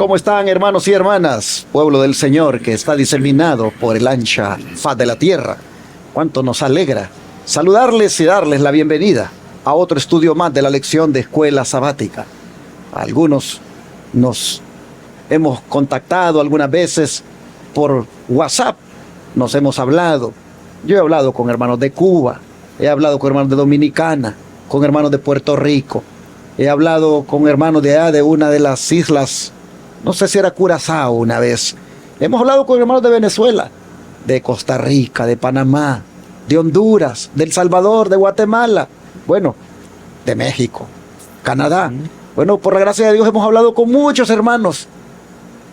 ¿Cómo están, hermanos y hermanas? Pueblo del Señor que está diseminado por el ancha faz de la tierra. Cuánto nos alegra saludarles y darles la bienvenida a otro estudio más de la lección de Escuela Sabática. Algunos nos hemos contactado algunas veces por WhatsApp, nos hemos hablado. Yo he hablado con hermanos de Cuba, he hablado con hermanos de Dominicana, con hermanos de Puerto Rico, he hablado con hermanos de allá de una de las islas, no sé si era Curazao una vez. Hemos hablado con hermanos de Venezuela, de Costa Rica, de Panamá, de Honduras, de El Salvador, de Guatemala, bueno, de México, Canadá. Bueno, por la gracia de Dios hemos hablado con muchos hermanos.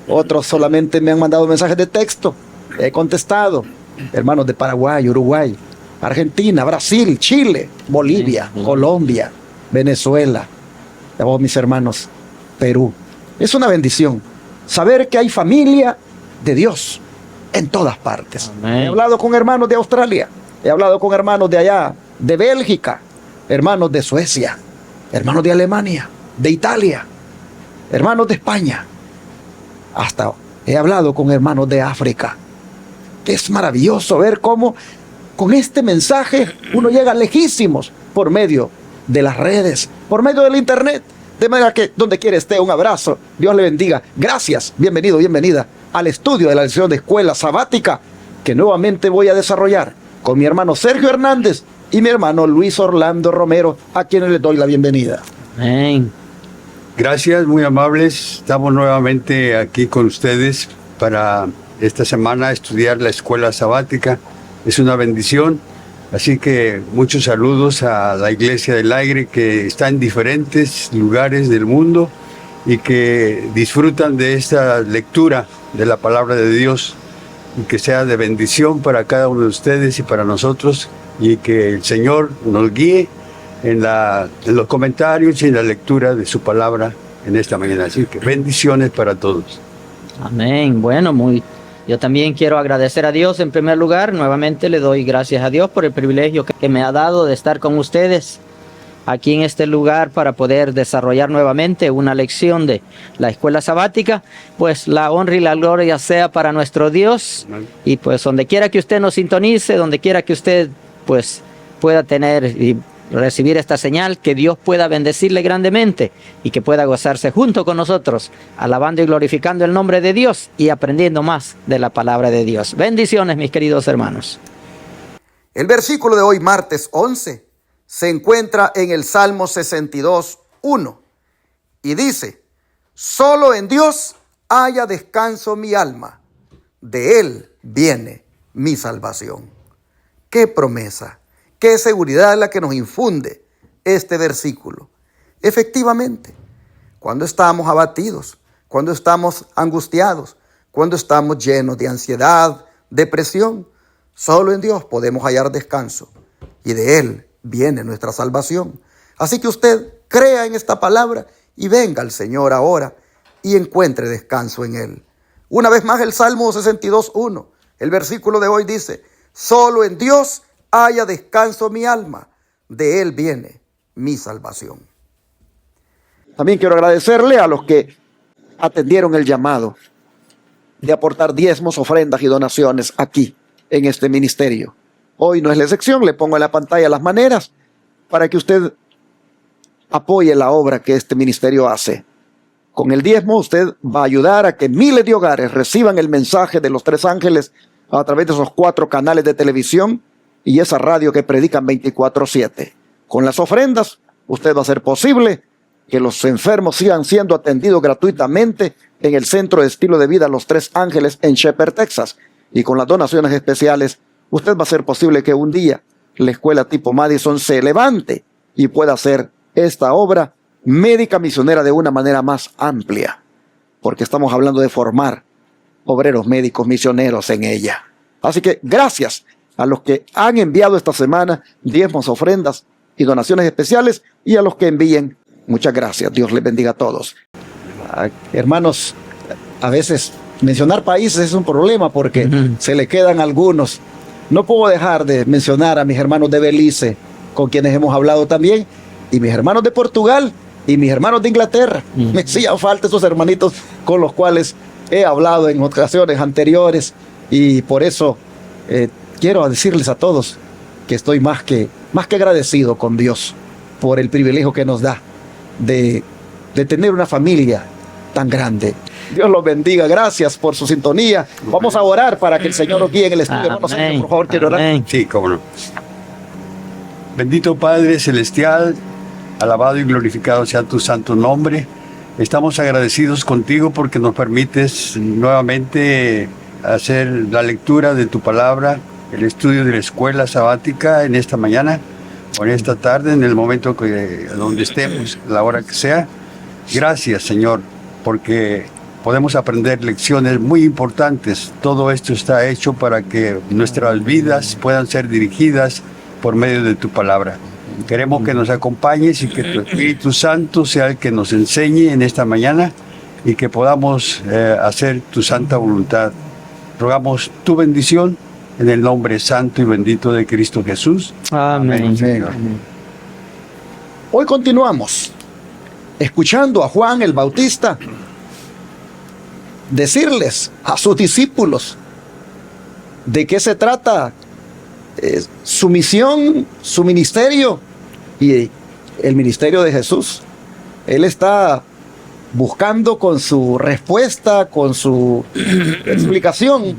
Otros solamente me han mandado mensajes de texto, he contestado. Hermanos de Paraguay, Uruguay, Argentina, Brasil, Chile, Bolivia, Colombia, Venezuela. Oh, mis hermanos, Perú. Es una bendición saber que hay familia de Dios en todas partes. Amén. He hablado con hermanos de Australia, he hablado con hermanos de allá, de Bélgica, hermanos de Suecia, hermanos de Alemania, de Italia, hermanos de España. Hasta he hablado con hermanos de África. Es maravilloso ver cómo con este mensaje uno llega lejísimos por medio de las redes, por medio del internet. De manera que donde quiera esté, un abrazo, Dios le bendiga. Gracias, bienvenido, bienvenida al estudio de la lección de Escuela Sabática que nuevamente voy a desarrollar con mi hermano Sergio Hernández y mi hermano Luis Orlando Romero, a quienes les doy la bienvenida. Amén. Gracias, muy amables. Estamos nuevamente aquí con ustedes para esta semana estudiar la Escuela Sabática. Es una bendición. Así que muchos saludos a la Iglesia del Aire que está en diferentes lugares del mundo y que disfrutan de esta lectura de la palabra de Dios y que sea de bendición para cada uno de ustedes y para nosotros y que el Señor nos guíe en los comentarios y en la lectura de su palabra en esta mañana. Así que bendiciones para todos. Amén. Bueno, yo también quiero agradecer a Dios en primer lugar. Nuevamente le doy gracias a Dios por el privilegio que me ha dado de estar con ustedes aquí en este lugar para poder desarrollar nuevamente una lección de la Escuela Sabática. Pues la honra y la gloria sea para nuestro Dios. Y pues donde quiera que usted nos sintonice, donde quiera que usted pues pueda tener y recibir esta señal, que Dios pueda bendecirle grandemente y que pueda gozarse junto con nosotros, alabando y glorificando el nombre de Dios y aprendiendo más de la palabra de Dios. Bendiciones, mis queridos hermanos. El versículo de hoy, martes 11, se encuentra en el Salmo 62:1 y dice: solo en Dios haya descanso mi alma, de Él viene mi salvación. ¡Qué promesa! ¡Qué seguridad es la que nos infunde este versículo! Efectivamente, cuando estamos abatidos, cuando estamos angustiados, cuando estamos llenos de ansiedad, depresión, solo en Dios podemos hallar descanso y de Él viene nuestra salvación. Así que usted crea en esta palabra y venga al Señor ahora y encuentre descanso en Él. Una vez más el Salmo 62:1, el versículo de hoy dice: solo en Dios haya descanso mi alma, de Él viene mi salvación. También quiero agradecerle a los que atendieron el llamado de aportar diezmos, ofrendas y donaciones aquí en este ministerio. Hoy no es la excepción, le pongo en la pantalla las maneras para que usted apoye la obra que este ministerio hace. Con el diezmo usted va a ayudar a que miles de hogares reciban el mensaje de los tres ángeles a través de esos 4 canales de televisión y esa radio que predican 24/7. Con las ofrendas, usted va a hacer posible que los enfermos sigan siendo atendidos gratuitamente en el Centro de Estilo de Vida Los Tres Ángeles en Shepherd, Texas. Y con las donaciones especiales, usted va a hacer posible que un día la escuela tipo Madison se levante y pueda hacer esta obra médica misionera de una manera más amplia. Porque estamos hablando de formar obreros médicos misioneros en ella. Así que gracias a los que han enviado esta semana diezmos, ofrendas y donaciones especiales, y a los que envíen, muchas gracias. Dios les bendiga a todos. Hermanos, a veces mencionar países es un problema porque se le quedan algunos. No puedo dejar de mencionar a mis hermanos de Belice, con quienes hemos hablado también, y mis hermanos de Portugal, y mis hermanos de Inglaterra. Me hacían falta esos hermanitos con los cuales he hablado en ocasiones anteriores, y por eso quiero decirles a todos que estoy más que agradecido con Dios por el privilegio que nos da de tener una familia tan grande. Dios los bendiga. Gracias por su sintonía. Vamos a orar para que el Señor nos guíe en el estudio. Hermano Sergio, por favor, quiero orar. Sí, cómo no. Bendito Padre Celestial, alabado y glorificado sea tu santo nombre. Estamos agradecidos contigo porque nos permites nuevamente hacer la lectura de tu palabra, el estudio de la escuela sabática en esta mañana o en esta tarde, en el momento donde estemos, la hora que sea. Gracias, Señor, porque podemos aprender lecciones muy importantes. Todo esto está hecho para que nuestras vidas puedan ser dirigidas por medio de tu palabra. Queremos que nos acompañes y que tu Espíritu Santo sea el que nos enseñe en esta mañana y que podamos hacer tu santa voluntad. Rogamos tu bendición en el nombre santo y bendito de Cristo Jesús. Amén. Señor. Hoy continuamos escuchando a Juan el Bautista decirles a sus discípulos de qué se trata su misión, su ministerio y el ministerio de Jesús. Él está buscando con su respuesta, con su explicación,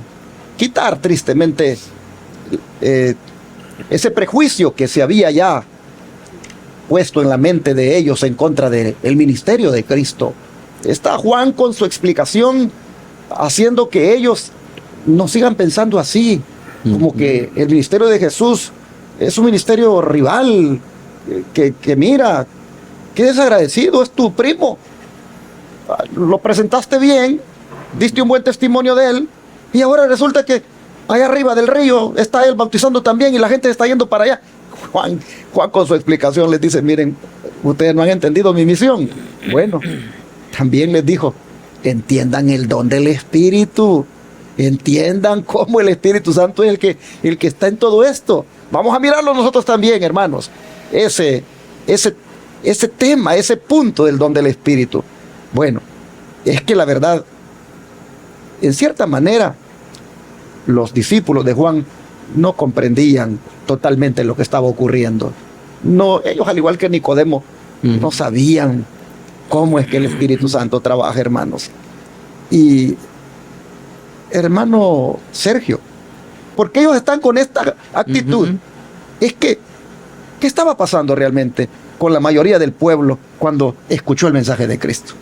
quitar tristemente ese prejuicio que se había ya puesto en la mente de ellos en contra del ministerio de Cristo. Está Juan con su explicación haciendo que ellos no sigan pensando así, como que el ministerio de Jesús es un ministerio rival, que mira, qué desagradecido, es tu primo. Lo presentaste bien, diste un buen testimonio de él, y ahora resulta que allá arriba del río está él bautizando también y la gente está yendo para allá. Juan con su explicación les dice, miren, ustedes no han entendido mi misión. Bueno, también les dijo, entiendan el don del Espíritu, entiendan cómo el Espíritu Santo es el que está en todo esto. Vamos a mirarlo nosotros también, hermanos, ese tema, ese punto del don del Espíritu. Bueno, es que la verdad, en cierta manera, los discípulos de Juan no comprendían totalmente lo que estaba ocurriendo. No, ellos, al igual que Nicodemo, no sabían cómo es que el Espíritu Santo trabaja, hermanos. Y hermano Sergio, ¿por qué ellos están con esta actitud? Es que, ¿qué estaba pasando realmente con la mayoría del pueblo cuando escuchó el mensaje de Cristo?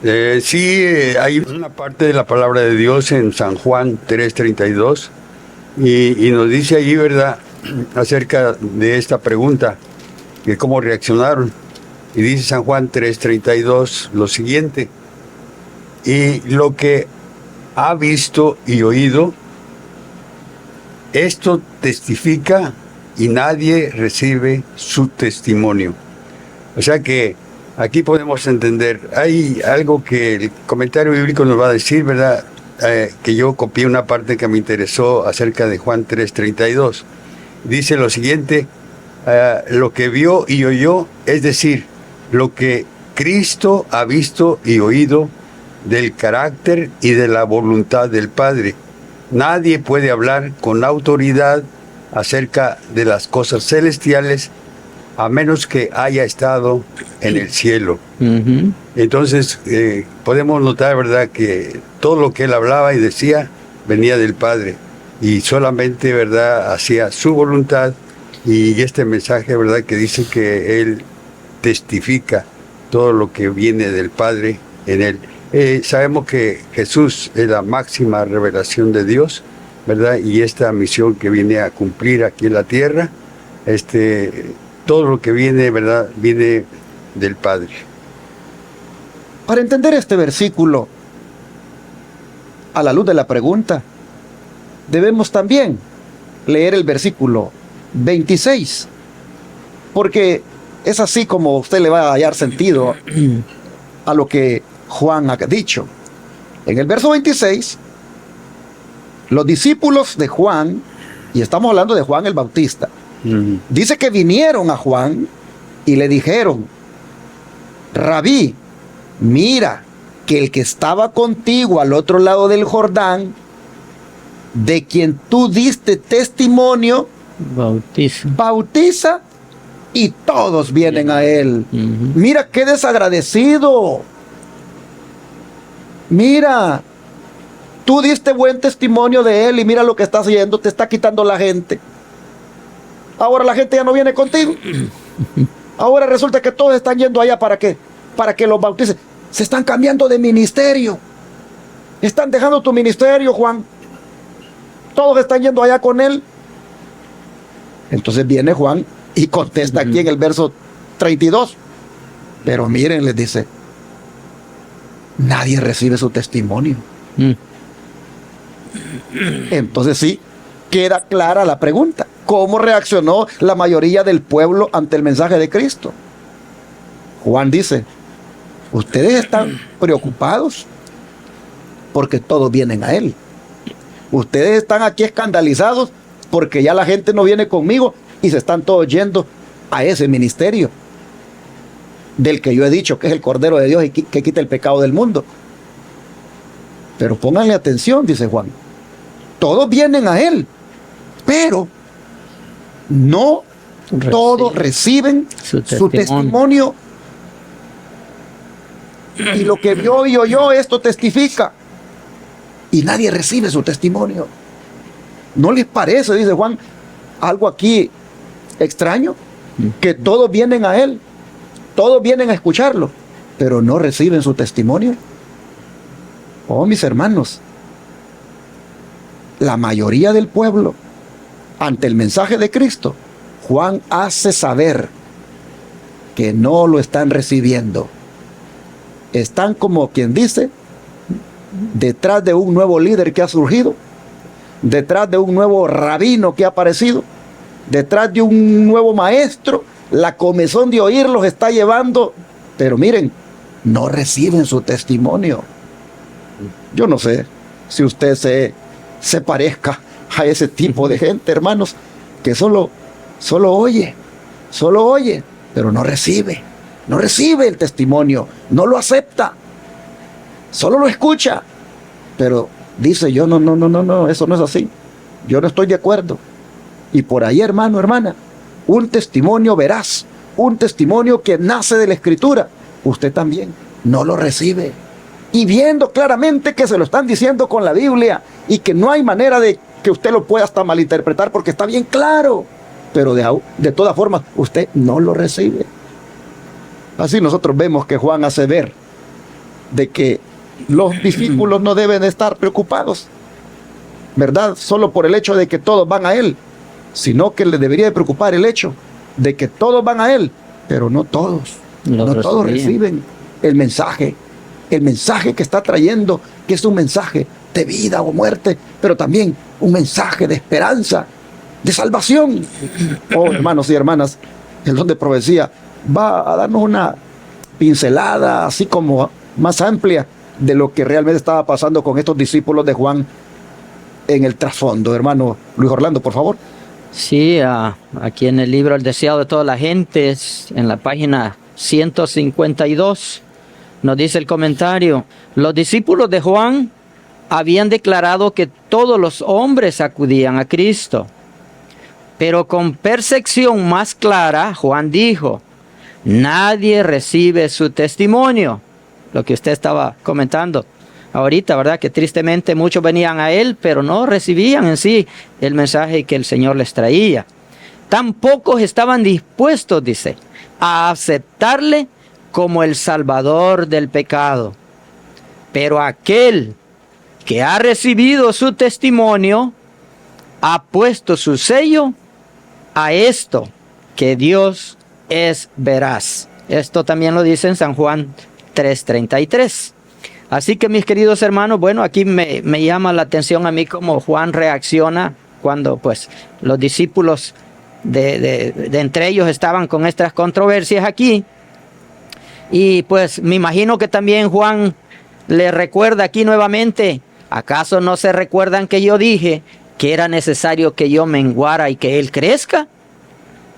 Hay una parte de la palabra de Dios en San Juan 3:32 y nos dice allí, ¿verdad?, acerca de esta pregunta, que cómo reaccionaron. Y dice San Juan 3:32 lo siguiente: y lo que ha visto y oído, esto testifica, y nadie recibe su testimonio. O sea que aquí podemos entender, hay algo que el comentario bíblico nos va a decir, ¿verdad? Que yo copié una parte que me interesó acerca de Juan 3:32. Dice lo siguiente: lo que vio y oyó, es decir, lo que Cristo ha visto y oído del carácter y de la voluntad del Padre. Nadie puede hablar con autoridad acerca de las cosas celestiales a menos que haya estado en el cielo. Entonces podemos notar, ¿verdad?, que todo lo que él hablaba y decía venía del Padre y solamente, ¿verdad?, hacía su voluntad. Y este mensaje, ¿verdad?, que dice que él testifica todo lo que viene del Padre en él. Sabemos que Jesús es la máxima revelación de Dios, ¿verdad? Y esta misión que viene a cumplir aquí en la tierra, todo lo que viene, ¿verdad?, viene del Padre. Para entender este versículo, a la luz de la pregunta, debemos también leer el versículo 26, porque es así como usted le va a hallar sentido a lo que Juan ha dicho. En el verso 26, los discípulos de Juan, y estamos hablando de Juan el Bautista, dice que vinieron a Juan y le dijeron: Rabí, mira que el que estaba contigo al otro lado del Jordán, de quien tú diste testimonio, bautiza y todos vienen a él. Mira qué desagradecido. Mira, tú diste buen testimonio de él y mira lo que está haciendo, te está quitando la gente. Ahora la gente ya no viene contigo. Ahora resulta que todos están yendo allá para que los bauticen. Se están cambiando de ministerio. Están dejando tu ministerio, Juan. Todos están yendo allá con él. Entonces viene Juan y contesta aquí en el verso 32. Pero miren, les dice, nadie recibe su testimonio. Entonces sí, queda clara la pregunta. ¿Cómo reaccionó la mayoría del pueblo ante el mensaje de Cristo? Juan dice, ustedes están preocupados porque todos vienen a él. Ustedes están aquí escandalizados porque ya la gente no viene conmigo y se están todos yendo a ese ministerio del que yo he dicho que es el Cordero de Dios y que quita el pecado del mundo. Pero pónganle atención, dice Juan. Todos vienen a él, pero no todos reciben su testimonio. Y lo que vio y oyó, esto testifica. Y nadie recibe su testimonio. ¿No les parece, dice Juan, algo aquí extraño? Que todos vienen a él, todos vienen a escucharlo, pero no reciben su testimonio. Oh, mis hermanos, la mayoría del pueblo, ante el mensaje de Cristo, Juan hace saber que no lo están recibiendo. Están, como quien dice, detrás de un nuevo líder que ha surgido, detrás de un nuevo rabino que ha aparecido, detrás de un nuevo maestro. La comezón de oír los está llevando, pero miren, no reciben su testimonio. Yo no sé si usted se parezca a ese tipo de gente, hermanos, que solo oye, pero no recibe el testimonio, no lo acepta, solo lo escucha, pero dice, yo no, eso no es así, yo no estoy de acuerdo. Y por ahí, hermano, hermana, un testimonio veraz, un testimonio que nace de la Escritura, usted también no lo recibe. Y viendo claramente que se lo están diciendo con la Biblia y que no hay manera de que usted lo pueda hasta malinterpretar porque está bien claro, pero de todas formas usted no lo recibe. Así nosotros vemos que Juan hace ver de que los discípulos no deben estar preocupados, ¿verdad? Solo por el hecho de que todos van a él, sino que les debería de preocupar el hecho de que todos van a él, pero no todos reciben el mensaje que está trayendo, que es un mensaje de vida o muerte, pero también un mensaje de esperanza, de salvación. Oh, hermanos y hermanas, el don de profecía va a darnos una pincelada así como más amplia de lo que realmente estaba pasando con estos discípulos de Juan en el trasfondo. Hermano Luis Orlando, por favor. Sí, aquí en el libro El deseado de toda la gente, en la página 152, nos dice el comentario: los discípulos de Juan habían declarado que todos los hombres acudían a Cristo, pero con percepción más clara, Juan dijo, nadie recibe su testimonio. Lo que usted estaba comentando ahorita, ¿verdad? Que tristemente muchos venían a él, pero no recibían en sí el mensaje que el Señor les traía. Tampoco estaban dispuestos, dice, a aceptarle como el Salvador del pecado. Pero aquel que ha recibido su testimonio ha puesto su sello a esto, que Dios es veraz. Esto también lo dice en San Juan 3:33. Así que, mis queridos hermanos, bueno, aquí me llama la atención a mí cómo Juan reacciona cuando pues los discípulos de entre ellos estaban con estas controversias aquí. Y pues me imagino que también Juan le recuerda aquí nuevamente, ¿acaso no se recuerdan que yo dije que era necesario que yo menguara y que él crezca?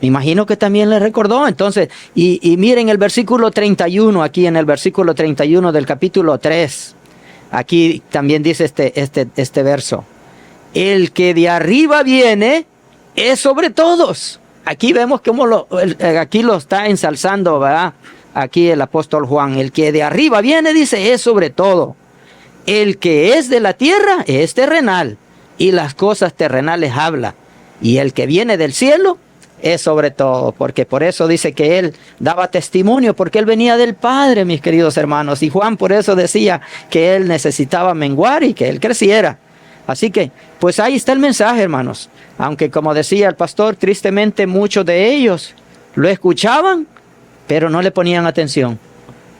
Me imagino que también le recordó. Entonces, y miren el versículo 31, aquí en el versículo 31 del capítulo 3. Aquí también dice este verso. El que de arriba viene es sobre todos. Aquí vemos cómo aquí lo está ensalzando, ¿verdad? Aquí el apóstol Juan. El que de arriba viene, dice, es sobre todo. El que es de la tierra es terrenal, y las cosas terrenales habla. Y el que viene del cielo es sobre todo, porque por eso dice que él daba testimonio, porque él venía del Padre, mis queridos hermanos. Y Juan por eso decía que él necesitaba menguar y que él creciera. Así que, pues ahí está el mensaje, hermanos. Aunque como decía el pastor, tristemente muchos de ellos lo escuchaban, pero no le ponían atención.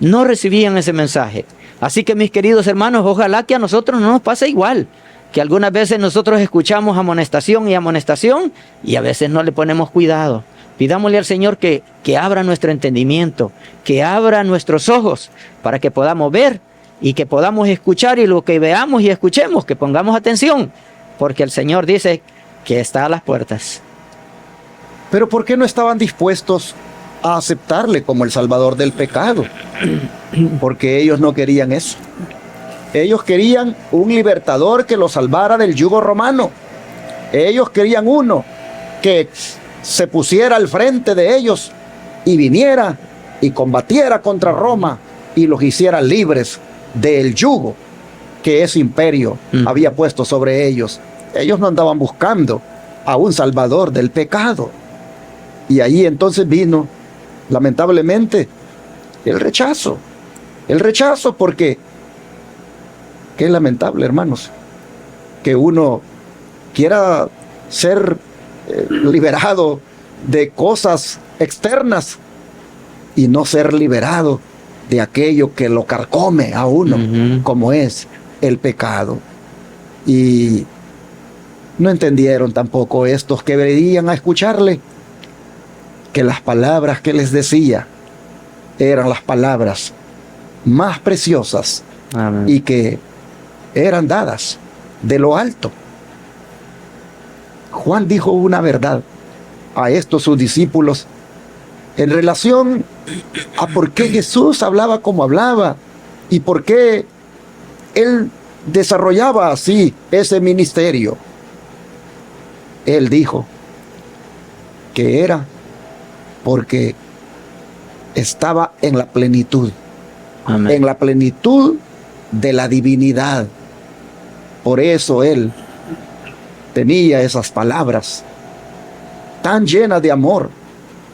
No recibían ese mensaje. Así que, mis queridos hermanos, ojalá que a nosotros no nos pase igual. Que algunas veces nosotros escuchamos amonestación y a veces no le ponemos cuidado. Pidámosle al Señor que abra nuestro entendimiento, que abra nuestros ojos para que podamos ver y que podamos escuchar, y lo que veamos y escuchemos, que pongamos atención, porque el Señor dice que está a las puertas. Pero ¿por qué no estaban dispuestos a aceptarle como el Salvador del pecado? Porque ellos no querían eso. Ellos querían un libertador que los salvara del yugo romano. Ellos querían uno que se pusiera al frente de ellos y viniera y combatiera contra Roma y los hiciera libres del yugo que ese imperio había puesto sobre ellos. Ellos no andaban buscando a un salvador del pecado. Y ahí entonces vino, lamentablemente, el rechazo. El rechazo, porque qué lamentable, hermanos, que uno quiera ser liberado de cosas externas y no ser liberado de aquello que lo carcome a uno, como es el pecado. Y no entendieron tampoco estos que venían a escucharle, que las palabras que les decía eran las palabras más preciosas. Amén. Y que eran dadas de lo alto. Juan dijo una verdad a estos sus discípulos en relación a por qué Jesús hablaba como hablaba y por qué él desarrollaba así ese ministerio. Él dijo que era porque estaba en la plenitud. Amén. En la plenitud de la divinidad. Por eso él tenía esas palabras tan llenas de amor,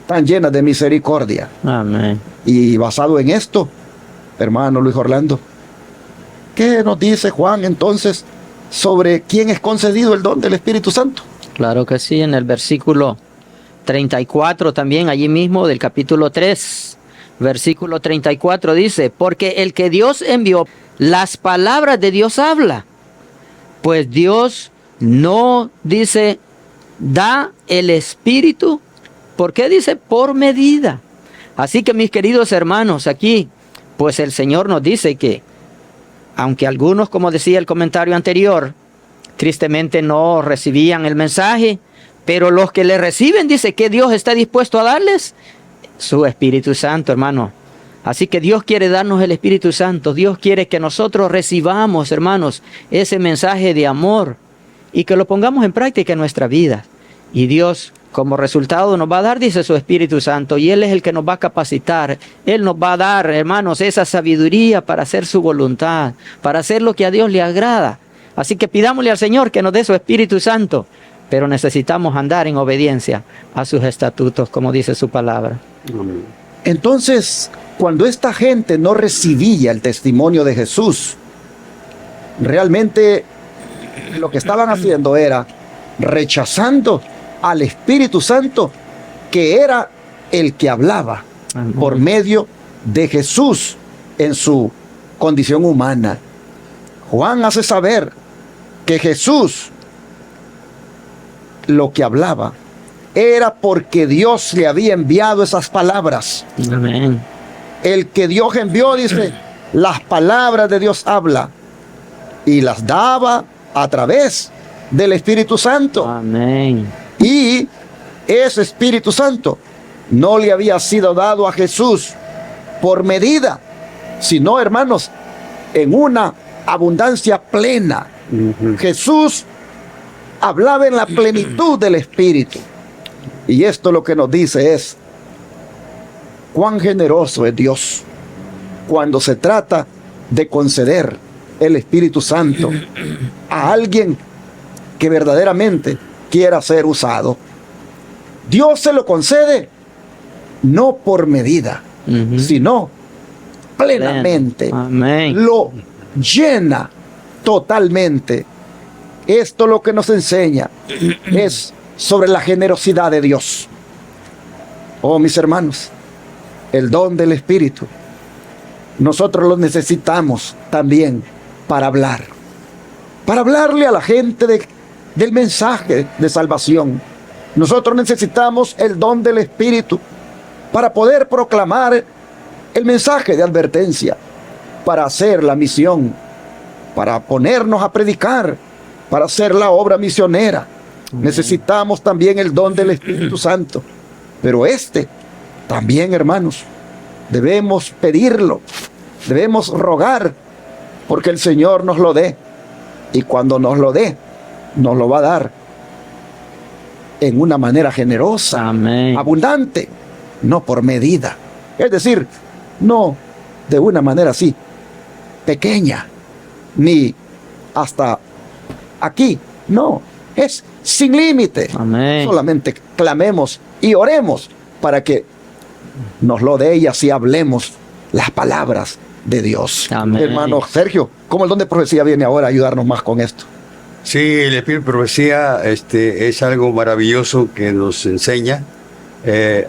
tan llenas de misericordia. Amén. Y basado en esto, hermano Luis Orlando, ¿qué nos dice Juan entonces sobre quién es concedido el don del Espíritu Santo? Claro que sí, en el versículo 34 también, allí mismo del capítulo 3, versículo 34 dice, porque el que Dios envió, las palabras de Dios habla, pues Dios no dice, da el Espíritu, ¿por qué dice? Por medida. Así que, mis queridos hermanos, aquí, pues el Señor nos dice que, aunque algunos, como decía el comentario anterior, tristemente no recibían el mensaje, pero los que le reciben, dice que Dios está dispuesto a darles su Espíritu Santo, hermano. Así que Dios quiere darnos el Espíritu Santo. Dios quiere que nosotros recibamos, hermanos, ese mensaje de amor y que lo pongamos en práctica en nuestra vida. Y Dios, como resultado, nos va a dar, dice, su Espíritu Santo, y Él es el que nos va a capacitar. Él nos va a dar, hermanos, esa sabiduría para hacer su voluntad, para hacer lo que a Dios le agrada. Así que pidámosle al Señor que nos dé su Espíritu Santo, pero necesitamos andar en obediencia a sus estatutos, como dice su palabra. Entonces, cuando esta gente no recibía el testimonio de Jesús, realmente lo que estaban haciendo era rechazando al Espíritu Santo, que era el que hablaba por medio de Jesús en su condición humana. Juan hace saber que Jesús lo que hablaba era porque Dios le había enviado esas palabras. Amén. El que Dios envió, dice, las palabras de Dios habla y las daba a través del Espíritu Santo. Amén. Y ese Espíritu Santo no le había sido dado a Jesús por medida, sino, hermanos, en una abundancia plena. Jesús hablaba en la plenitud del Espíritu. Y esto lo que nos dice es cuán generoso es Dios cuando se trata de conceder el Espíritu Santo a alguien que verdaderamente quiera ser usado. Dios se lo concede no por medida, sino plenamente. Amén. Lo llena totalmente. Esto lo que nos enseña es sobre la generosidad de Dios. Oh, mis hermanos, el don del Espíritu, nosotros lo necesitamos también para hablar. Para hablarle a la gente del mensaje de salvación. Nosotros necesitamos el don del Espíritu para poder proclamar el mensaje de advertencia, para hacer la misión, para ponernos a predicar, para hacer la obra misionera. Necesitamos también el don del Espíritu Santo. Pero también, hermanos, debemos pedirlo, debemos rogar, porque el Señor nos lo dé. Y cuando nos lo dé, nos lo va a dar en una manera generosa, Amén. abundante, no por medida. Es decir, no de una manera así, pequeña, ni hasta aquí. No, es sin límite. Amén. Solamente clamemos y oremos para que nos lo dé y así hablemos las palabras de Dios. Amén. Hermano Sergio, ¿cómo el don de profecía viene ahora a ayudarnos más con esto? Sí, el Espíritu de Profecía es algo maravilloso que nos enseña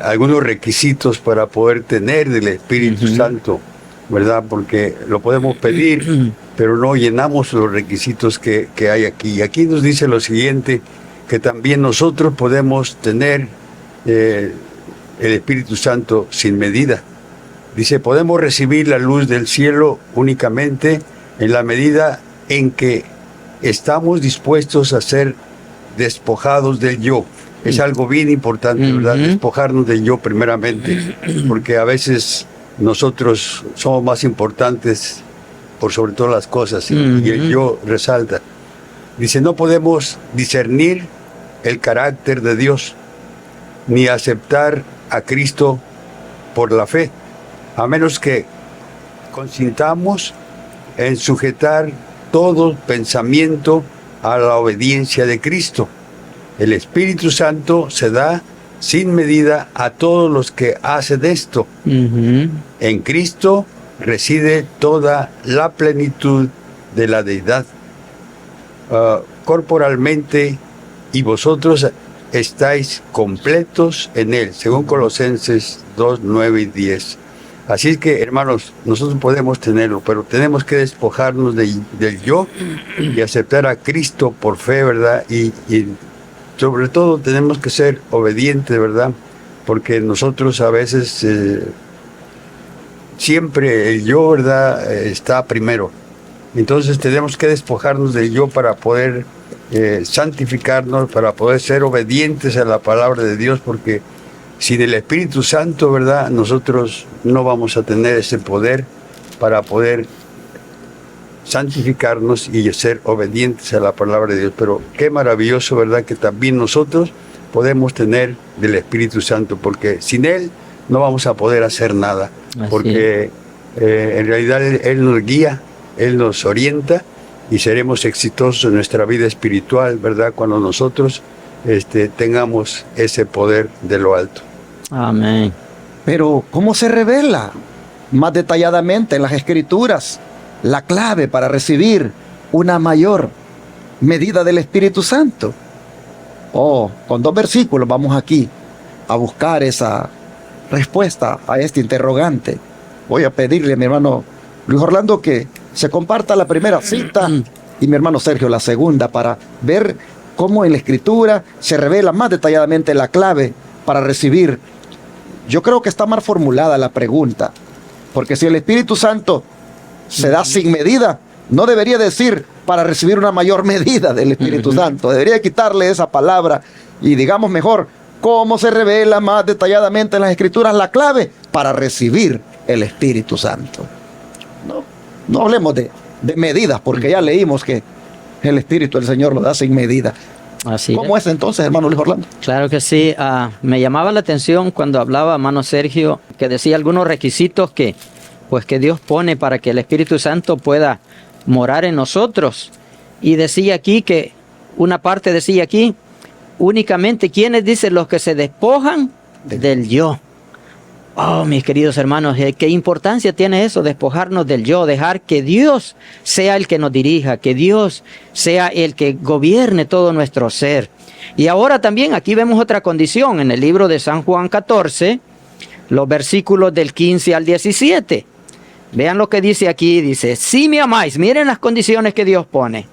algunos requisitos para poder tener del Espíritu Santo, ¿verdad? Porque lo podemos pedir, pero no llenamos los requisitos que hay aquí. Y aquí nos dice lo siguiente, que también nosotros podemos tener el Espíritu Santo sin medida. Dice, podemos recibir la luz del cielo únicamente en la medida en que estamos dispuestos a ser despojados del yo. Es algo bien importante, ¿verdad? Despojarnos del yo primeramente, porque a veces nosotros somos más importantes por sobre todas las cosas, y el yo resalta. Dice, no podemos discernir el carácter de Dios, ni aceptar a Cristo por la fe, a menos que consintamos en sujetar todo pensamiento a la obediencia de Cristo. El Espíritu Santo se da sin medida a todos los que hacen esto. En Cristo reside toda la plenitud de la deidad. Corporalmente, y vosotros estáis completos en Él, según Colosenses 2, 9 y 10. Así es que, hermanos, nosotros podemos tenerlo, pero tenemos que despojarnos del yo y aceptar a Cristo por fe, ¿verdad? Y sobre todo tenemos que ser obedientes, ¿verdad? Porque nosotros a veces siempre el yo, ¿verdad?, está primero. Entonces tenemos que despojarnos del yo para poder santificarnos, para poder ser obedientes a la palabra de Dios, porque sin el Espíritu Santo, ¿verdad?, nosotros no vamos a tener ese poder para poder santificarnos y ser obedientes a la palabra de Dios. Pero qué maravilloso, ¿verdad?, que también nosotros podemos tener del Espíritu Santo, porque sin Él no vamos a poder hacer nada. Así Porque en realidad Él nos guía, Él nos orienta, y seremos exitosos en nuestra vida espiritual, ¿verdad?, cuando nosotros tengamos ese poder de lo alto. Amén. Pero, ¿cómo se revela más detalladamente en las Escrituras la clave para recibir una mayor medida del Espíritu Santo? Con 2 versículos vamos aquí a buscar esa respuesta a este interrogante. Voy a pedirle a mi hermano Luis Orlando que se comparta la primera cita y mi hermano Sergio la segunda, para ver cómo en la Escritura se revela más detalladamente la clave para recibir. Yo creo que está mal formulada la pregunta, porque si el Espíritu Santo se da sin medida, no debería decir para recibir una mayor medida del Espíritu Santo. Debería quitarle esa palabra y digamos mejor, cómo se revela más detalladamente en las Escrituras la clave para recibir el Espíritu Santo. No hablemos de medidas, porque ya leímos que el Espíritu del Señor lo da sin medida. Así ¿Cómo es entonces, hermano Luis Orlando? Claro que sí. Me llamaba la atención cuando hablaba hermano Sergio, que decía algunos requisitos que Dios pone para que el Espíritu Santo pueda morar en nosotros. Y decía aquí que, una parte decía aquí, únicamente quienes dicen los que se despojan del yo. Oh, mis queridos hermanos, qué importancia tiene eso, despojarnos del yo, dejar que Dios sea el que nos dirija, que Dios sea el que gobierne todo nuestro ser. Y ahora también aquí vemos otra condición en el libro de San Juan 14, los versículos del 15 al 17. Vean lo que dice aquí, dice, si me amáis, miren las condiciones que Dios pone.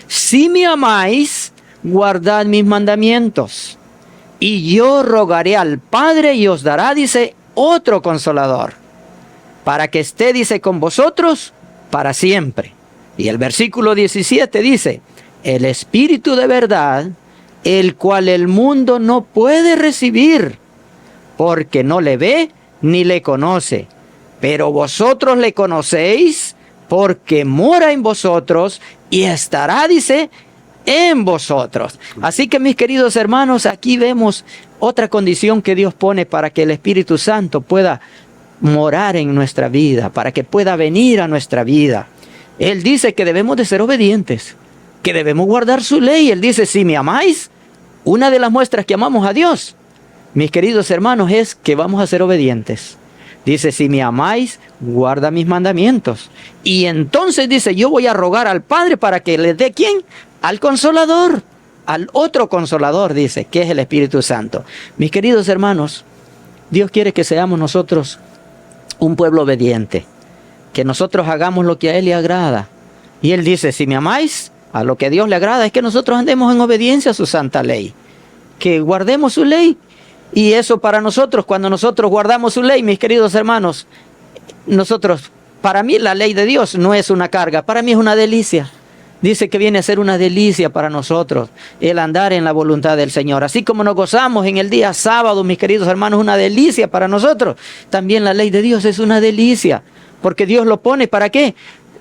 Si me amáis, guardad mis mandamientos. Y yo rogaré al Padre y os dará, dice, otro consolador, para que esté, dice, con vosotros para siempre. Y el versículo 17 dice, el Espíritu de verdad, el cual el mundo no puede recibir, porque no le ve ni le conoce. Pero vosotros le conocéis, porque mora en vosotros y estará, dice, en vosotros. Así que, mis queridos hermanos, aquí vemos otra condición que Dios pone para que el Espíritu Santo pueda morar en nuestra vida, para que pueda venir a nuestra vida. Él dice que debemos de ser obedientes, que debemos guardar su ley. Él dice, si me amáis, una de las muestras que amamos a Dios, mis queridos hermanos, es que vamos a ser obedientes. Dice, si me amáis, guarda mis mandamientos. Y entonces dice, yo voy a rogar al Padre para que le dé, ¿quién? Al Consolador, al otro Consolador, dice, que es el Espíritu Santo. Mis queridos hermanos, Dios quiere que seamos nosotros un pueblo obediente, que nosotros hagamos lo que a Él le agrada. Y Él dice, si me amáis, a lo que a Dios le agrada es que nosotros andemos en obediencia a su santa ley, que guardemos su ley. Y eso para nosotros, cuando nosotros guardamos su ley, mis queridos hermanos, para mí la ley de Dios no es una carga, para mí es una delicia. Dice que viene a ser una delicia para nosotros el andar en la voluntad del Señor. Así como nos gozamos en el día sábado, mis queridos hermanos, una delicia para nosotros, también la ley de Dios es una delicia, porque Dios lo pone, ¿para qué?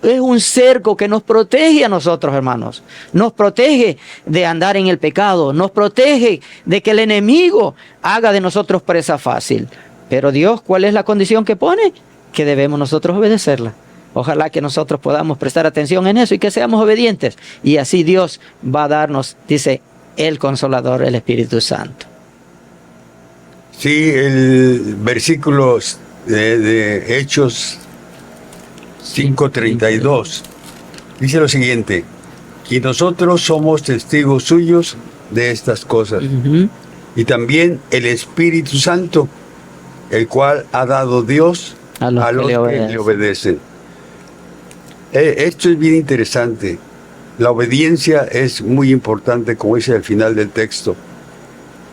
Es un cerco que nos protege a nosotros, hermanos. Nos protege de andar en el pecado, nos protege de que el enemigo haga de nosotros presa fácil. Pero Dios, ¿cuál es la condición que pone? Que debemos nosotros obedecerla. Ojalá que nosotros podamos prestar atención en eso y que seamos obedientes. Y así Dios va a darnos, dice, el Consolador, el Espíritu Santo. Sí, el versículo de Hechos 5:32 dice lo siguiente: y nosotros somos testigos suyos de estas cosas. Y también el Espíritu Santo, el cual ha dado Dios a los que le obedecen. Esto es bien interesante. La obediencia es muy importante, como dice al final del texto.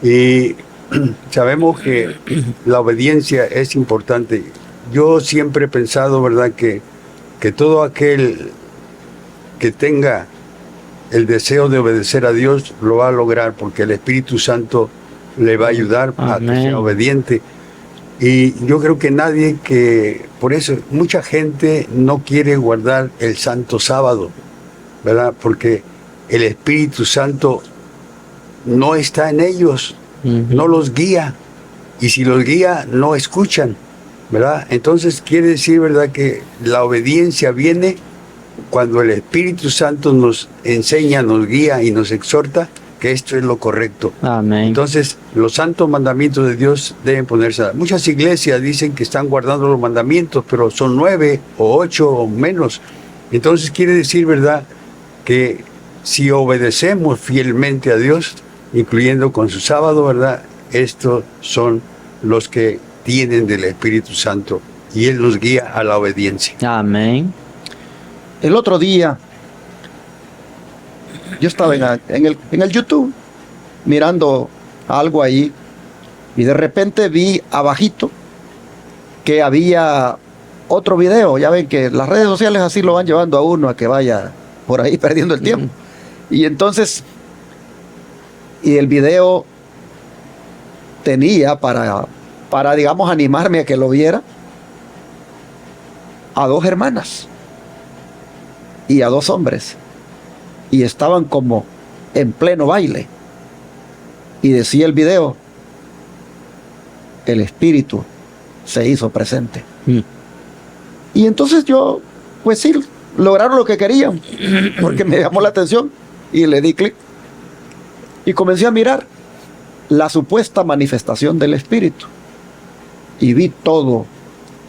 Y sabemos que la obediencia es importante. Yo siempre he pensado, ¿verdad?, que todo aquel que tenga el deseo de obedecer a Dios lo va a lograr, porque el Espíritu Santo le va a ayudar a que sea obediente. Y yo creo que por eso mucha gente no quiere guardar el Santo Sábado, ¿verdad? Porque el Espíritu Santo no está en ellos, no los guía, y si los guía no escuchan, ¿verdad? Entonces quiere decir, ¿verdad?, que la obediencia viene cuando el Espíritu Santo nos enseña, nos guía y nos exhorta que esto es lo correcto. Amén. Entonces, los santos mandamientos de Dios deben ponerse. Muchas iglesias dicen que están guardando los mandamientos, pero son 9 o 8 o menos. Entonces quiere decir, ¿verdad?, que si obedecemos fielmente a Dios, incluyendo con su sábado, ¿verdad?, estos son los que tienen del Espíritu Santo, y Él nos guía a la obediencia. Amén. El otro día yo estaba en el YouTube mirando algo ahí, y de repente vi abajito que había otro video. Ya ven que las redes sociales así lo van llevando a uno a que vaya por ahí perdiendo el tiempo. Y entonces, y el video tenía para digamos, animarme a que lo viera, a 2 hermanas y a 2 hombres. Y estaban como en pleno baile. Y decía el video, el Espíritu se hizo presente. Y entonces yo, pues sí, lograron lo que querían, porque me llamó la atención y le di clic. Y comencé a mirar la supuesta manifestación del Espíritu. Y vi todo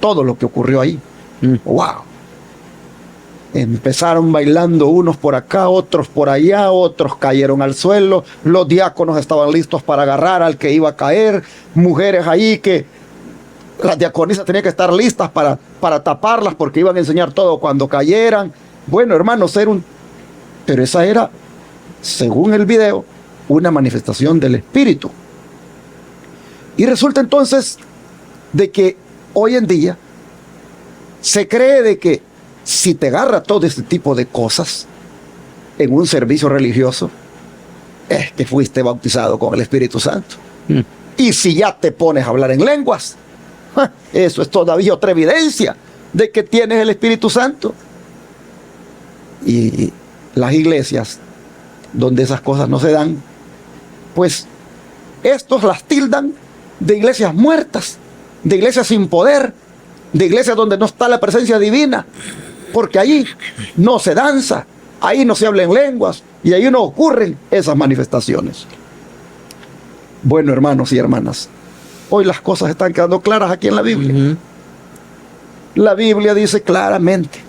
lo que ocurrió ahí. ¡Wow! Empezaron bailando unos por acá, otros por allá, otros cayeron al suelo. Los diáconos estaban listos para agarrar al que iba a caer. Mujeres ahí que las diaconisas tenían que estar listas para taparlas porque iban a enseñar todo cuando cayeran. Bueno, hermanos, pero esa era, según el video, una manifestación del Espíritu. Y resulta entonces de que hoy en día se cree de que si te agarra todo este tipo de cosas en un servicio religioso, es que fuiste bautizado con el Espíritu Santo. Y si ya te pones a hablar en lenguas, eso es todavía otra evidencia de que tienes el Espíritu Santo. Y las iglesias donde esas cosas no se dan, pues estos las tildan de iglesias muertas, de iglesias sin poder, de iglesias donde no está la presencia divina, porque ahí no se danza, ahí no se habla en lenguas y ahí no ocurren esas manifestaciones. Bueno, hermanos y hermanas, hoy las cosas están quedando claras aquí en la Biblia. La Biblia dice claramente,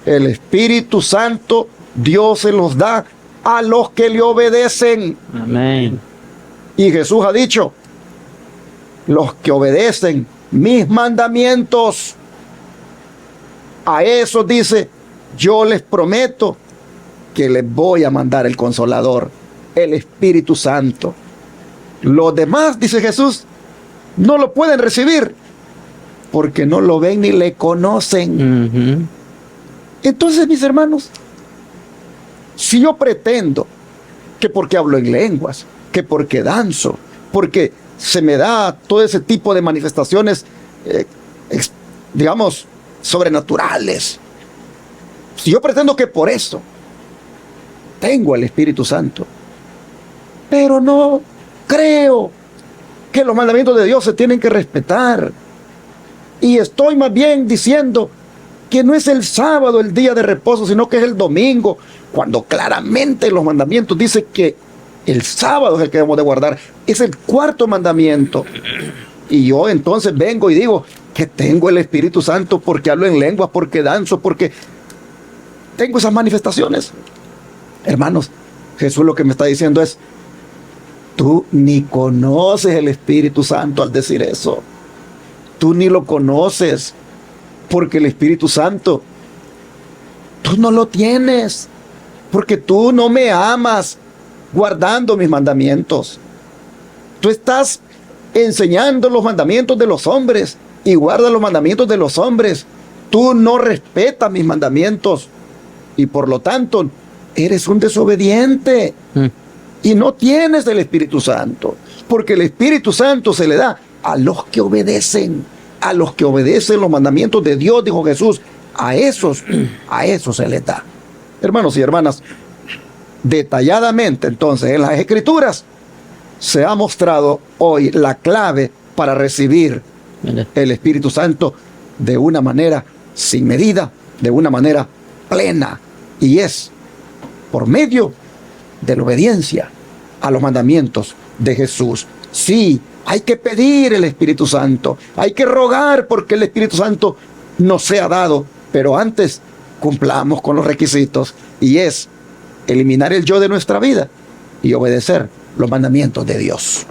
el Espíritu Santo Dios se los da a los que le obedecen. Amén. Y Jesús ha dicho, los que obedecen mis mandamientos, a esos dice, yo les prometo que les voy a mandar el Consolador, el Espíritu Santo. Los demás, dice Jesús, no lo pueden recibir porque no lo ven ni le conocen. Entonces, mis hermanos, si yo pretendo que porque hablo en lenguas, que porque danzo, porque se me da todo ese tipo de manifestaciones, digamos, sobrenaturales, si yo pretendo que por eso tengo el Espíritu Santo, pero no creo que los mandamientos de Dios se tienen que respetar, y estoy más bien diciendo que no es el sábado el día de reposo, sino que es el domingo, cuando claramente los mandamientos dicen que el sábado es el que debemos de guardar, es el 4º mandamiento. Y yo entonces vengo y digo que tengo el Espíritu Santo porque hablo en lenguas, porque danzo, porque tengo esas manifestaciones. Hermanos, Jesús lo que me está diciendo es, tú ni conoces el Espíritu Santo al decir eso. Tú ni lo conoces, porque el Espíritu Santo, tú no lo tienes, porque tú no me amas guardando mis mandamientos. Tú estás enseñando los mandamientos de los hombres y guardas los mandamientos de los hombres. Tú no respetas mis mandamientos y por lo tanto eres un desobediente y no tienes el Espíritu Santo, porque el Espíritu Santo se le da a los que obedecen los mandamientos de Dios, dijo Jesús. A esos se les da. Hermanos y hermanas, detalladamente entonces en las Escrituras se ha mostrado hoy la clave para recibir el Espíritu Santo de una manera sin medida, de una manera plena, y es por medio de la obediencia a los mandamientos de Jesús. Sí, hay que pedir el Espíritu Santo, hay que rogar porque el Espíritu Santo nos sea dado, pero antes cumplamos con los requisitos, y es eliminar el yo de nuestra vida y obedecer los mandamientos de Dios.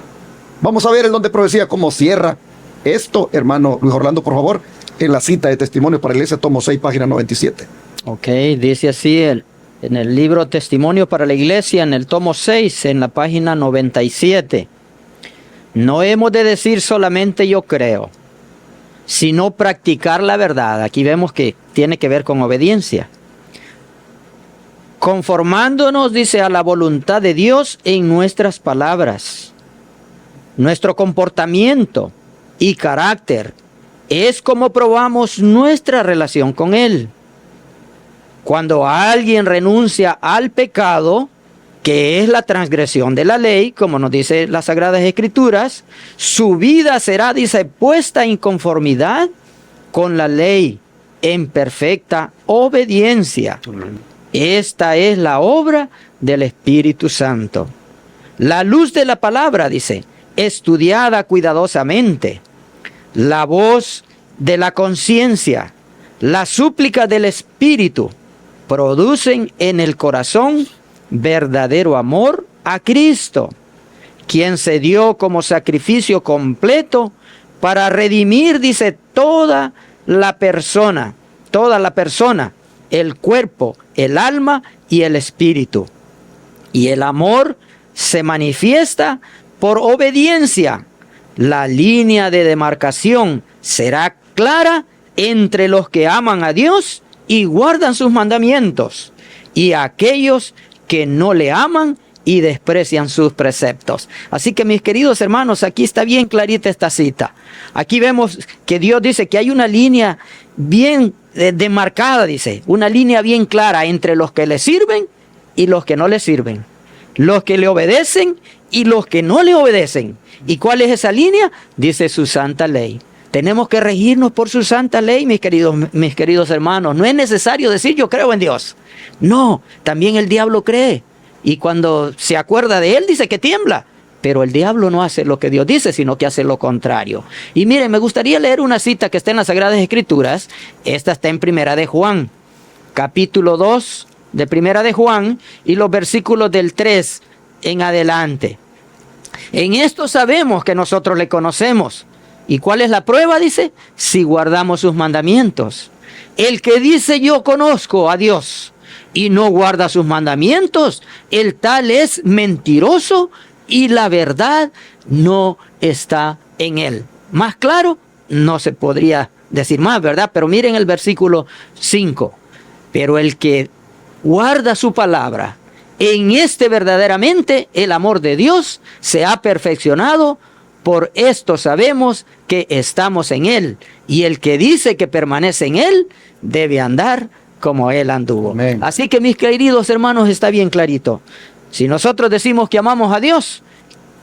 Vamos a ver el don de profecía cómo cierra esto, hermano Luis Orlando, por favor, en la cita de Testimonios para la Iglesia, tomo 6, página 97. Ok, dice así en el libro Testimonio para la Iglesia, en el tomo 6, en la página 97. No hemos de decir solamente yo creo, sino practicar la verdad. Aquí vemos que tiene que ver con obediencia. Conformándonos, dice, a la voluntad de Dios en nuestras palabras. Nuestro comportamiento y carácter es como probamos nuestra relación con Él. Cuando alguien renuncia al pecado, que es la transgresión de la ley, como nos dice las Sagradas Escrituras, su vida será, dice, puesta en conformidad con la ley, en perfecta obediencia. Esta es la obra del Espíritu Santo. La luz de la palabra, dice, estudiada cuidadosamente, la voz de la conciencia, la súplica del Espíritu, producen en el corazón verdadero amor a Cristo, quien se dio como sacrificio completo para redimir, dice, toda la persona, el cuerpo, el alma y el espíritu. Y el amor se manifiesta por obediencia. La línea de demarcación será clara entre los que aman a Dios y guardan sus mandamientos, y aquellos que no le aman y desprecian sus preceptos. Así que, mis queridos hermanos, aquí está bien clarita esta cita. Aquí vemos que Dios dice que hay una línea bien demarcada, dice, una línea bien clara entre los que le sirven y los que no le sirven, los que le obedecen y los que no le obedecen. ¿Y cuál es esa línea? Dice su santa ley. Tenemos que regirnos por su santa ley, mis queridos hermanos. No es necesario decir yo creo en Dios. No, también el diablo cree. Y cuando se acuerda de él, dice que tiembla. Pero el diablo no hace lo que Dios dice, sino que hace lo contrario. Y miren, me gustaría leer una cita que está en las Sagradas Escrituras. Esta está en Primera de Juan, capítulo 2 de Primera de Juan, y los versículos del 3 en adelante. En esto sabemos que nosotros le conocemos. ¿Y cuál es la prueba? Dice, si guardamos sus mandamientos. El que dice yo conozco a Dios y no guarda sus mandamientos, el tal es mentiroso y la verdad no está en él. Más claro, no se podría decir más, ¿verdad? Pero miren el versículo 5. Pero el que guarda su palabra, en este verdaderamente el amor de Dios se ha perfeccionado. Por esto sabemos que estamos en Él, y el que dice que permanece en Él debe andar como Él anduvo. Amén. Así que, mis queridos hermanos, está bien clarito. Si nosotros decimos que amamos a Dios,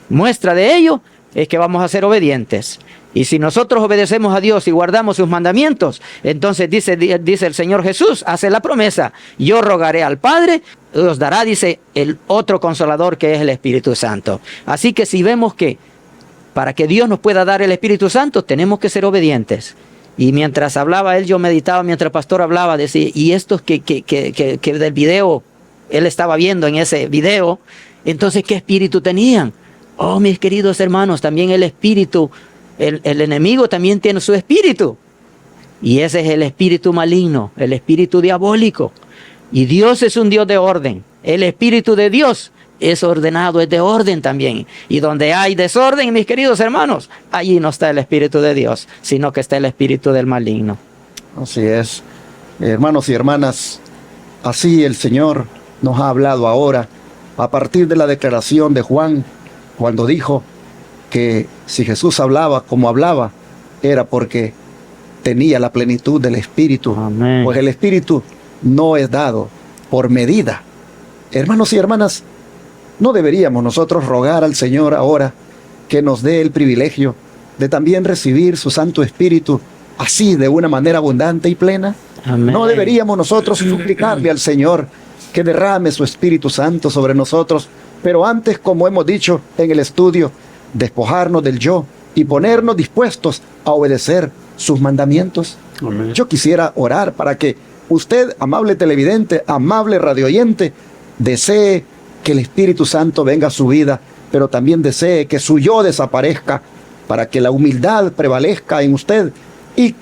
muestra de ello es que vamos a ser obedientes. Y si nosotros obedecemos a Dios y guardamos sus mandamientos, entonces dice el Señor Jesús, hace la promesa, yo rogaré al Padre, os dará, dice, el otro consolador que es el Espíritu Santo. Así que si vemos que para que Dios nos pueda dar el Espíritu Santo, tenemos que ser obedientes. Y mientras hablaba él, yo meditaba, mientras el pastor hablaba, decía, y estos que del video, él estaba viendo en ese video, entonces, ¿qué espíritu tenían? Oh, mis queridos hermanos, también el espíritu, el enemigo también tiene su espíritu. Y ese es el espíritu maligno, el espíritu diabólico. Y Dios es un Dios de orden. El espíritu de Dios es ordenado, es de orden también. Y donde hay desorden, mis queridos hermanos, allí no está el Espíritu de Dios, sino que está el espíritu del maligno. Así es. Hermanos y hermanas, así el Señor nos ha hablado ahora, a partir de la declaración de Juan, cuando dijo que si Jesús hablaba como hablaba, era porque tenía la plenitud del Espíritu. Amén. Pues el Espíritu no es dado por medida. Hermanos y hermanas, ¿no deberíamos nosotros rogar al Señor ahora que nos dé el privilegio de también recibir su Santo Espíritu así de una manera abundante y plena? Amén. ¿No deberíamos nosotros suplicarle al Señor que derrame su Espíritu Santo sobre nosotros? Pero antes, como hemos dicho en el estudio, despojarnos del yo y ponernos dispuestos a obedecer sus mandamientos. Amén. Yo quisiera orar para que usted, amable televidente, amable radioyente, desee que el Espíritu Santo venga a su vida, pero también desee que su yo desaparezca, para que la humildad prevalezca en usted y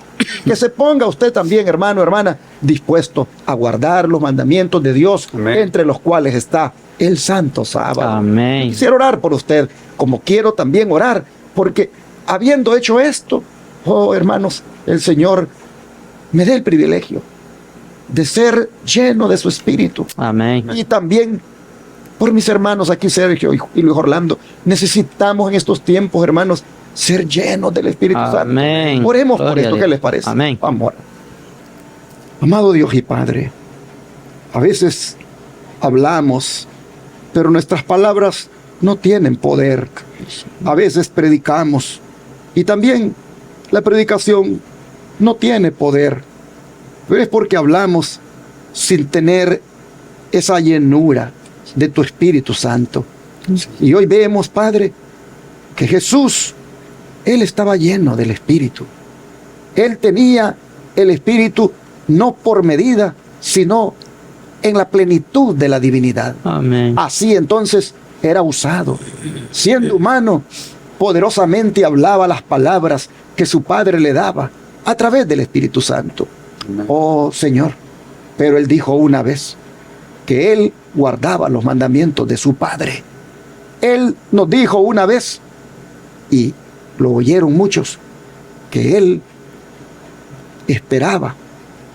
que se ponga usted también, hermano, hermana, dispuesto a guardar los mandamientos de Dios, Amén. entre los cuales está el santo sábado. Amén. Quisiera orar por usted, como quiero también orar, porque habiendo hecho esto, oh hermanos, el Señor me dé el privilegio de ser lleno de su Espíritu. Amén. Y también por mis hermanos aquí, Sergio y Luis Orlando. Necesitamos en estos tiempos, hermanos, ser llenos del Espíritu Amén. Santo. Oremos por Gloria esto, a ¿qué Dios. les parece? Amén. Vamos. Amado Dios y Padre, a veces hablamos, pero nuestras palabras no tienen poder. A veces predicamos y también la predicación no tiene poder, pero es porque hablamos sin tener esa llenura de tu Espíritu Santo. Y hoy vemos, Padre, que Jesús, Él estaba lleno del Espíritu. Él tenía el Espíritu no por medida, sino en la plenitud de la divinidad. Amén. Así entonces era usado. Siendo humano, poderosamente hablaba las palabras que su Padre le daba a través del Espíritu Santo. Oh Señor, pero Él dijo una vez que Él guardaba los mandamientos de su Padre. Él nos dijo una vez, y lo oyeron muchos, que Él esperaba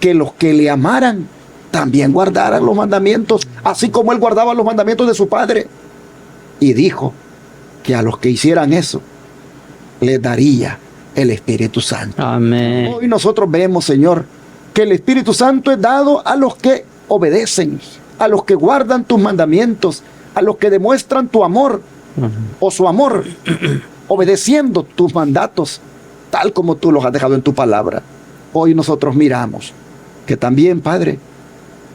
que los que le amaran también guardaran los mandamientos, así como Él guardaba los mandamientos de su Padre. Y dijo que a los que hicieran eso, les daría el Espíritu Santo. Amén. Hoy nosotros vemos, Señor, que el Espíritu Santo es dado a los que obedecen, a los que guardan tus mandamientos, a los que demuestran tu amor o su amor, obedeciendo tus mandatos, tal como tú los has dejado en tu palabra. Hoy nosotros miramos que también, Padre,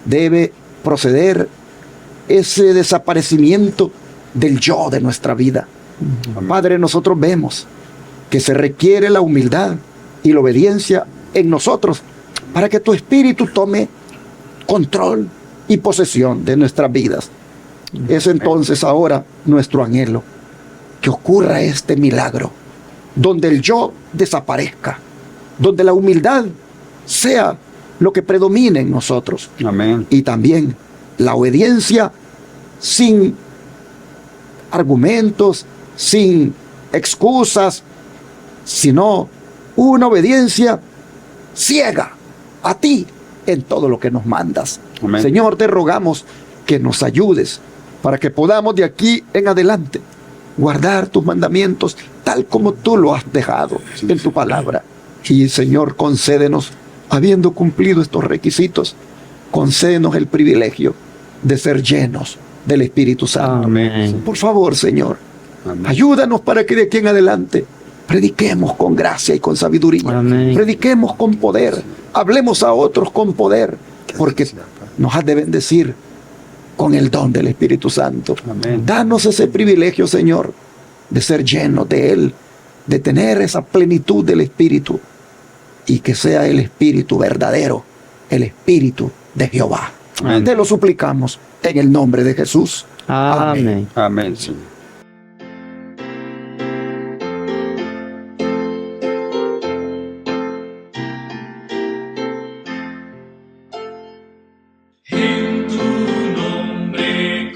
debe proceder ese desaparecimiento del yo de nuestra vida. Padre, nosotros vemos que se requiere la humildad y la obediencia en nosotros para que tu Espíritu tome control y posesión de nuestras vidas. Es entonces ahora nuestro anhelo que ocurra este milagro, donde el yo desaparezca, donde la humildad sea lo que predomine en nosotros. Amén. Y también la obediencia sin argumentos, sin excusas, sino una obediencia ciega a ti en todo lo que nos mandas. Amén. Señor, te rogamos que nos ayudes para que podamos de aquí en adelante guardar tus mandamientos tal como tú lo has dejado en tu palabra. Y Señor, concédenos, habiendo cumplido estos requisitos, concédenos el privilegio de ser llenos del Espíritu Santo. Amén. Por favor, Señor, Amén. ayúdanos para que de aquí en adelante prediquemos con gracia y con sabiduría. Amén. Prediquemos con poder. Hablemos a otros con poder, porque nos has de bendecir con el don del Espíritu Santo. Amén. Danos ese privilegio, Señor, de ser llenos de Él, de tener esa plenitud del Espíritu, y que sea el Espíritu verdadero, el Espíritu de Jehová. Amén. Te lo suplicamos en el nombre de Jesús. Amén. Amén, Señor. En tu nombre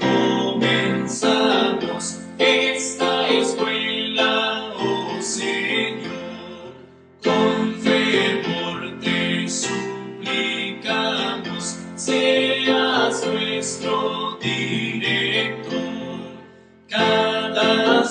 comenzamos esta escuela, oh Señor. Con fervor te suplicamos, seas nuestro director. Cada